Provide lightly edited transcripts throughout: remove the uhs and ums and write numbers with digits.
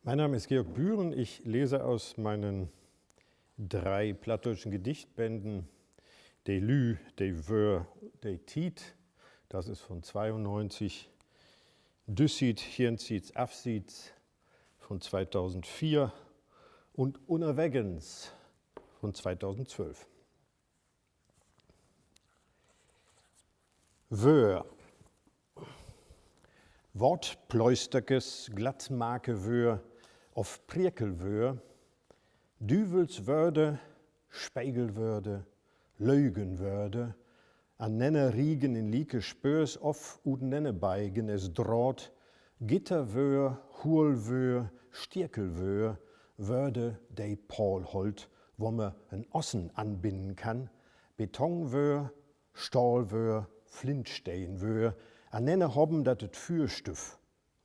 Mein Name ist Georg Bühren. Ich lese aus meinen 3 plattdeutschen Gedichtbänden De Lü, De Wör, De Tiet. Das ist von 92. Düssit, Hirnsiets, Afsiets von 2004 und Unerwegens von 2012. Wör. Wortpleustekes, Glattmakewör, auf Priekelwör, Düvelswörde, Speigelwörde, Leugenwörde, an nenne Riegen in Lieke Spörs auf ud nenne Beigen es droht, Gitterwör, Hurlwör, Stierkelwör, Wörde, dei Paul holt, wo man en Ossen anbinden kann, Betonwör, Stahlwör, Flintsteinwör, an nenne Hobben dat et Fürstüff,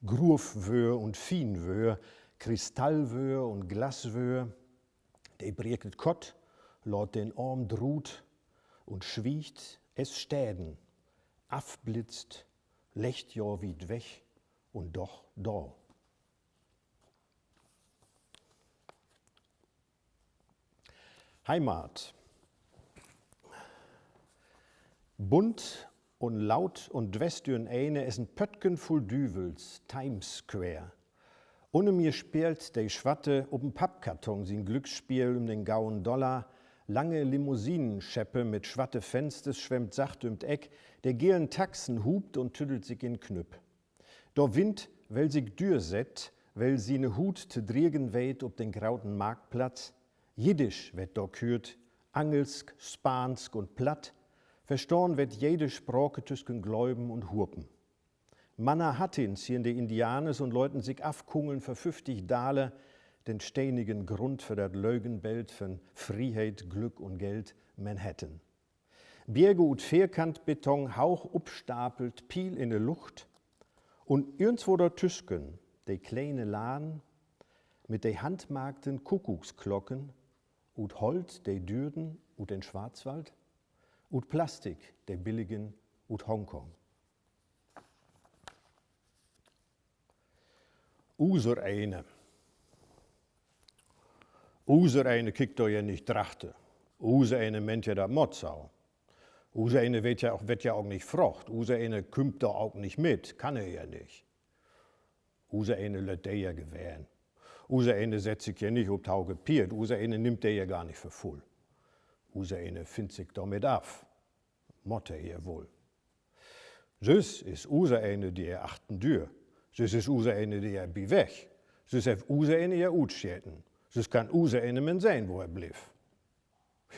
Grufwör und Fienwör, Kristallwör und Glaswör, dei brieket Kott, laut den Arm drut und schwiegt es Städen, afblitzt, lecht ja wied weg und doch da. Heimat. Bunt und laut und westürn eine es ein Pöttgen voll Düvels, Times Square. Ohne mir spielt de Schwatte ob'n Pappkarton sin Glücksspiel den gauen Dollar. Lange Limousinenscheppe mit schwatte Fensters schwemmt sacht Eck. Der gelen Taxen hupt und tüdelt sich in Knüpp. Do Wind, well sich dür set, well sie ne Hut te driegen weht ob den grauten Marktplatz. Jiddisch wird do kürt, Angelsk, Spansk und Platt. Verstorn wird jede Sprache tüsken Gläuben und Hurpen. Mannerhatin ziehen die Indianes und läuten sich afkungeln für 50 Daler, den steinigen Grund für das Leugenbild von Freiheit, Glück und Geld Manhattan. Berge und Vierkantbeton, Hauch upstapelt, Piel in der Luft und irgendwo dort tüsken, die kleine Laden mit de handmarkten Kuckucksglocken und Holz, de Dürden und den Schwarzwald und Plastik, de billigen und Hongkong. User eine kijkt doch ja nicht trachte. User eine meint ja da Motzau. User eine wird ja auch nicht frocht. User eine kümmt doch auch nicht mit. Kann er ja nicht. User eine lässt der ja gewähren. User eine setzt sich ja nicht ob Tau gepiert. User eine nimmt der ja gar nicht für voll. User eine findet sich damit af. Motte ja wohl. Süß ist user eine, die er achten dür. Süß ist user eine, die er bi weg. Süß hef user eine ja utschäten. Süß kann user eine men sein, wo er blieb.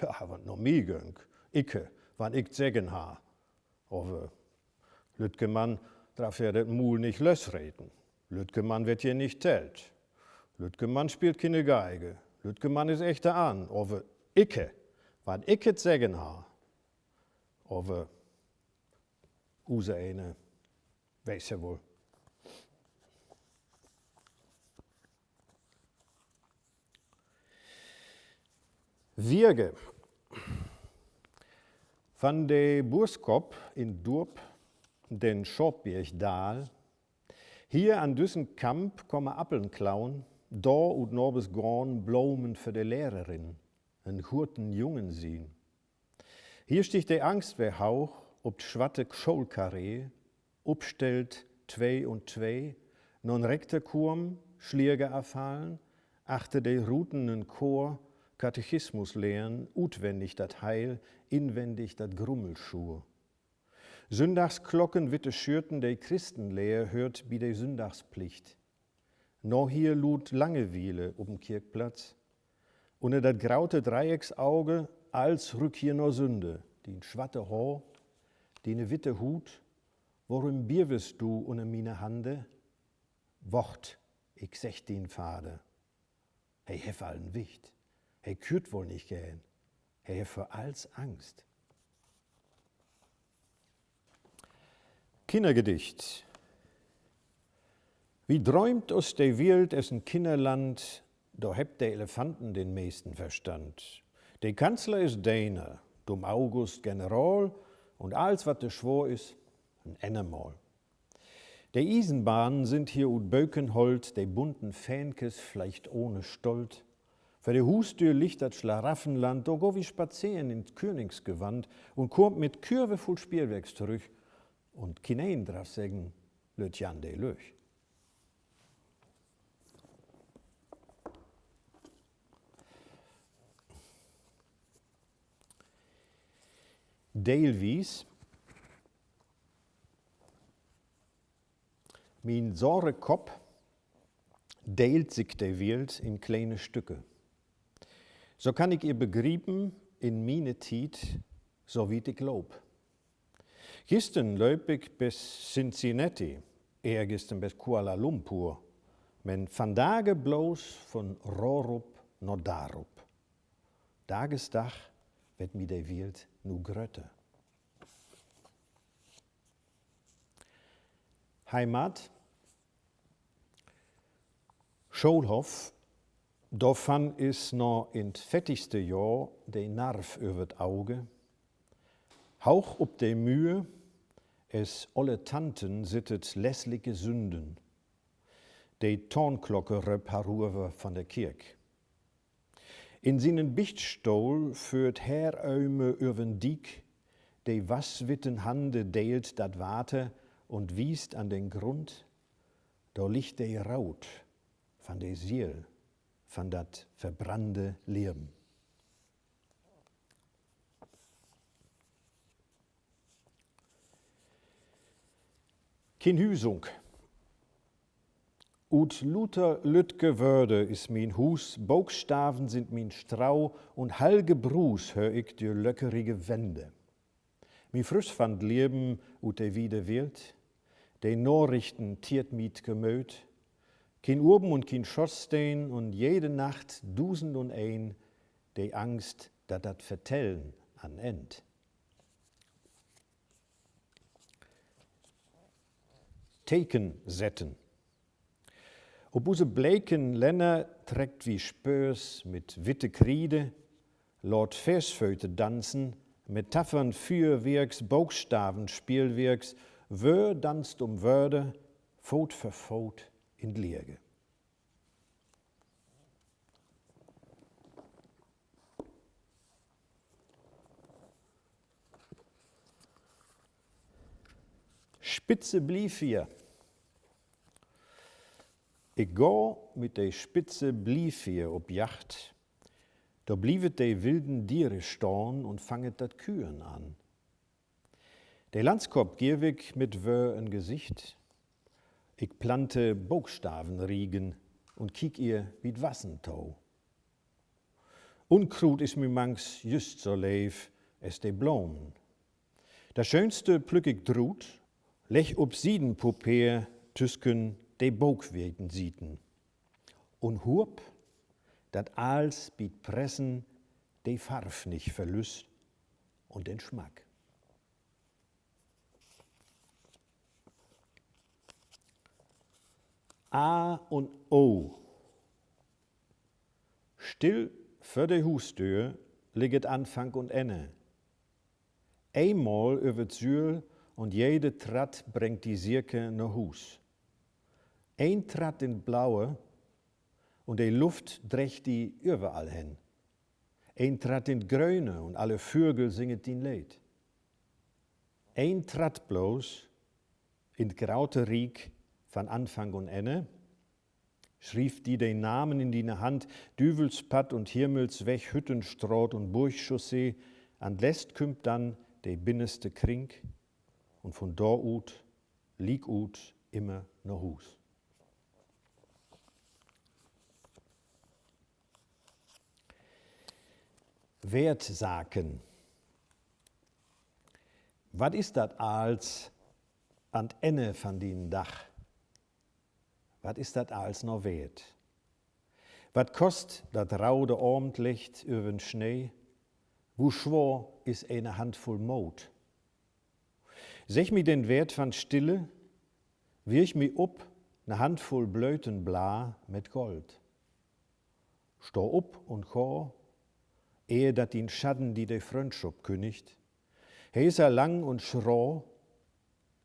Ja, wat noch mi gönk. Icke, wann ich sägen ha. Aber Lütgemann darf ja det Mul nicht lösreden. Lütgemann wird hier nicht tellt. Lütgemann spielt keine Geige. Lütgemann ist echter an. Aber Icke, wann ich et sägen ha. Aber user eine, weiß ja wohl. Wirge. Van de Burskop in Durp, den Schorpbirchdal. Hier an düssen Kamp komme Appeln klauen, da und norbes Gorn Blumen für de Lehrerin, en hurten Jungen sien. Hier sticht de Angst wer Hauch, ob schwatte Scholkarree, upstellt 2 und 2, non rekte Kurm, Schlierge erfallen, achte de rutenden Chor, Katechismus lehren, utwendig dat Heil, inwendig dat Grummelschur. Sündagsglocken witte schürten de Christenlehr hört bi de Sündagspflicht. No hier lud Langewiele ob'm Kirchplatz. Und dat graute Dreiecksauge, als rück hier no Sünde, die schwatte Haar, die ne witte Hut, worum bierwest du ohne mine Hande? Wort, ich sech den Pfade. Hey, hef allen Wicht. Hey, kürt wohl nicht gern. Hey, hef für alls Angst. Kindergedicht. Wie träumt aus der Welt es ein Kinderland, da hebt der Elefanten den meisten Verstand. Der Kanzler ist Däne, dum August General und alles, was der Schwor ist, ein Animal. De Eisenbahnen sind hier ut Bökenholt, de bunten Fähnkes, vielleicht ohne Stolt. Für de Hustür liegt das Schlaraffenland, do go wie spazieren ins Königsgewand und kommt mit Kürwe voll Spielwerks zurück und kinein drauf sagen, löt Jan de Löch. Deelwies, mein sore Kopf deelt sich de Welt in kleine Stücke. So kann ich ihr begrieben in meine Tiet, so wie ich glaub. Gistern löp ich bis Cincinnati, gestern bis Kuala Lumpur, men vandaag bloß von Rorup nach Darup. Tagesdag wird mi de Welt nu grötte. Heimat, Schulhof, davon ist noch in fettigste Jahr de Narv über d Auge. Hauch ob de Mühe, es alle Tanten sittet lässliche Sünden. De Tornglocke reparuwe von der Kirk. In seinen Bichtstuhl führt Herr Öme übern Diek, de waswitten Hande deelt dat Warte und wiest an den Grund, da liegt de Raut von de Siel, von dat verbrannte Leben. Kein Hüsung. Ut Luther Lütge Wörde is mein Hus, Bogstaven sind mein Strau und halge Brus hör ich die löckerige Wände. Mi frisch fand Leben ut de wieder Welt, de Norrichten tiert miet gemöt, kein Urben und kein Schossstein und jede Nacht dusend und ein, de Angst, dat Vertellen an End. Teken setten. Ob use bleken Länder trägt wie Spörs mit witte Kriede, Lord Versföte dansen, Metaphern Fürwerks, Bogstaven Spielwerks, Wör danst Wörde, Fot für Fot in Lierge. Spitze blieb hier. Ich go mit der Spitze blieb hier ob Jacht. Da blievet de wilden Diere storn und fanget dat Kühen an. Der Landskop gierwig mit wör ein Gesicht. Ich plante Bogstavenriegen und kiek ihr wie Wassentau. Unkrut is mir mangs just so leif es de Blumen. Das Schönste plück ich drut, lech ob Siedenpupeer tüsken de Bogwegen sieten. Und hurp, dat als biet pressen de Farf nicht verlüst und den Schmack. A und O. Still für de Hustür liegt Anfang und Ende. Einmal über Sühl und jede Tratt bringt die Sirke nach Hus. Ein Tratt in Blaue und die Luft drecht die überall hin. Ein Tratt in Grüne und alle Vögel singen den Lied. Ein Tratt bloß in graute Riek von Anfang und Ende, schrieb die den Namen in die Hand, Düvelspad und Himmelsweg, Hüttenstraat und Burgchaussee, an läst kümmt dann de binneste Krink und von da ut, lieg ut, immer nach Hus. Wertsaken. Was ist das als an Ende von den Dach? Was ist das als noch wert? Was kost dat raude Abendlicht übern Schnee? Wo schwor is eine Handvoll Mot? Sech mi den Wert von Stille, wirch mi up ne Handvoll blöten Bla mit Gold. Steh up und chor, ehe dat den Schatten die de Freundschaft kündigt. He is lang und schroh,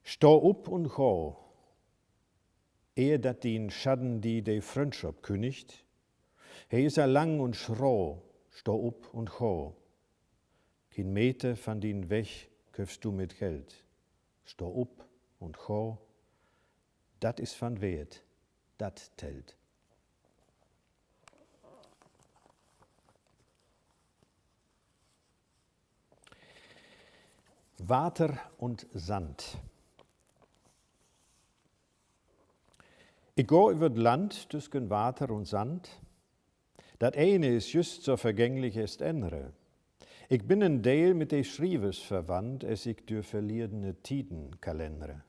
steh up und chor, ehe dat dien Schatten die de Freundschaft kündigt. He is lang und schroh, steh up und go. Kein Meter van dien Weg köfst du mit Geld. Steh up und go, dat is van Wert, dat telt. Water und Sand. Ich go über das Land zwischen Water und Sand. Dat eine ist just so vergänglich als das andere. Ich bin ein Deel mit de Schrievers verwandt, es ich durch verlierdene Tiden kalendere.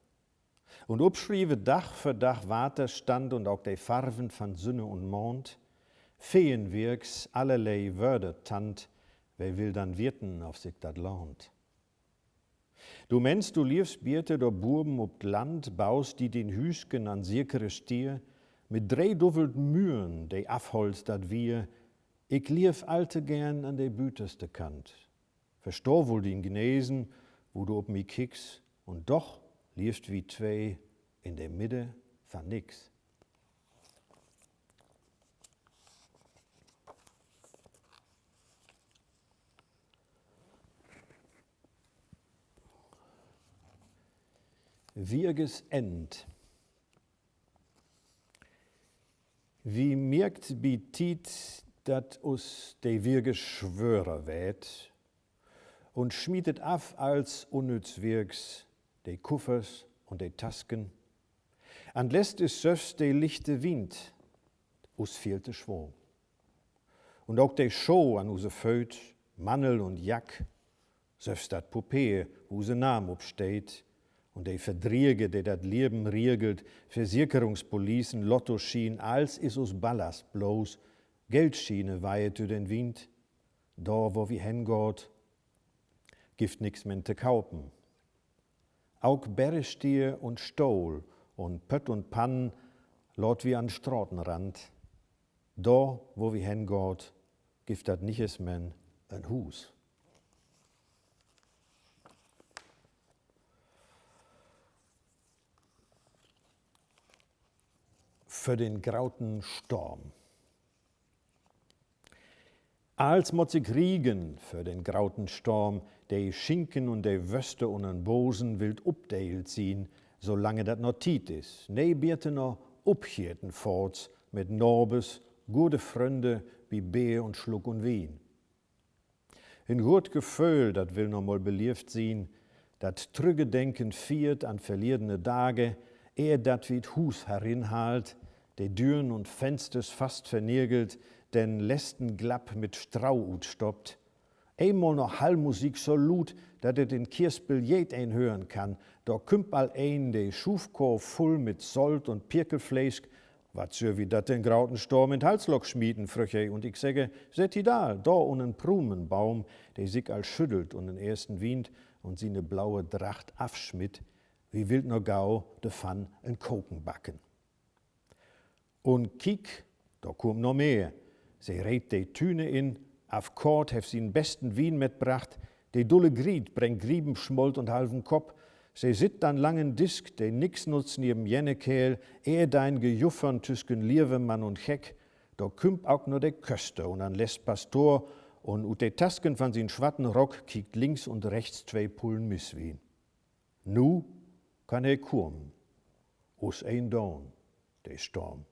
Und obschrieve Dach für Dach Waterstand und auch de Farben von Sonne und Mond, Feenwirks allerlei Wörter tant, wer will dann wirten auf sich dat lohnt. Du meinst, du liefst Bierte der Burben ob Land, baust die den Hüsken an sirkere Stier, mit dreiduffelt Mühen, de afholst dat wir, ich lief alte gern an de büteste Kant. Versteh wohl den Gnesen, wo du ob mi kickst, und doch liefst wie zwei in der Mitte von nix. Wirges End. Wie merkt bitit, dat us de Wirges Schwörer wät und schmiedet af als unnütz Wirks de Kuffers und de Tasken, an lässt es söfst de lichte Wind, us fehlte Schwung. Und auch de Show an use Föt, Mannel und Jack, söfst dat Puppee, use Nam obsteht, und de Verdriege, de dat Leben riegelt, Versicherungspolicen, Lottoschien, als is us Ballast bloß, Geldschiene weihet den Wind, da wo wie hengott, gift nix men te kaupen. Auch Berrestier und Stohl und Pött und Pann lot wie an Stratenrand, da wo wie hengott, gift dat niches men ein Hus. Für den grauten Sturm. Als muss ich riegen für den grauten Sturm, de Schinken und de Wöste und den Bosen wild updeilt ziehen, solange dat noch tiet is. Nee, bierte noch upchierten forts mit Norbes, gute Freunde wie Beer und Schluck und Wien. In gut Gefühl, dat will noch mal belieft sein, dat trüge Denken fiert an verlierdene Tage, ehe dat wie Hus herinhalt, de Türen und Fensters fast vernirgelt, den letzten Glapp mit Strauut stoppt. Einmal noch Hallmusik so lut, dat den Kirspel jed einhören kann. Da kümmt all ein de Schufkorb voll mit Sold und Pirkelfleisch, wat so wie dat den grauten Sturm in Halslock schmieden, fröche. Und ich säge, seht i da unen Prumenbaum, der sich all schüttelt und den ersten Wind und sie ne blaue Tracht afschmidt, wie wild no gau de Pfann en Koken backen. Und kiek, da kommt noch mehr. Sie rät de Tüne in, auf Kort hef sie den besten Wien mitbracht, de dulle Gried bringt Griebenschmolt und halben Kopf. Sie sit dann langen Disk, de nix nutzt neben jene Kehl, dein Gejuffern tüsken Lierwemann und Check, da kümmt auch nur de Köster und an lässt Pastor und ut de Tasken von sin schwatten Rock kiekt links und rechts zwei Pullen Misswien. Nu kann kurm, us ein Dawn, de Storm.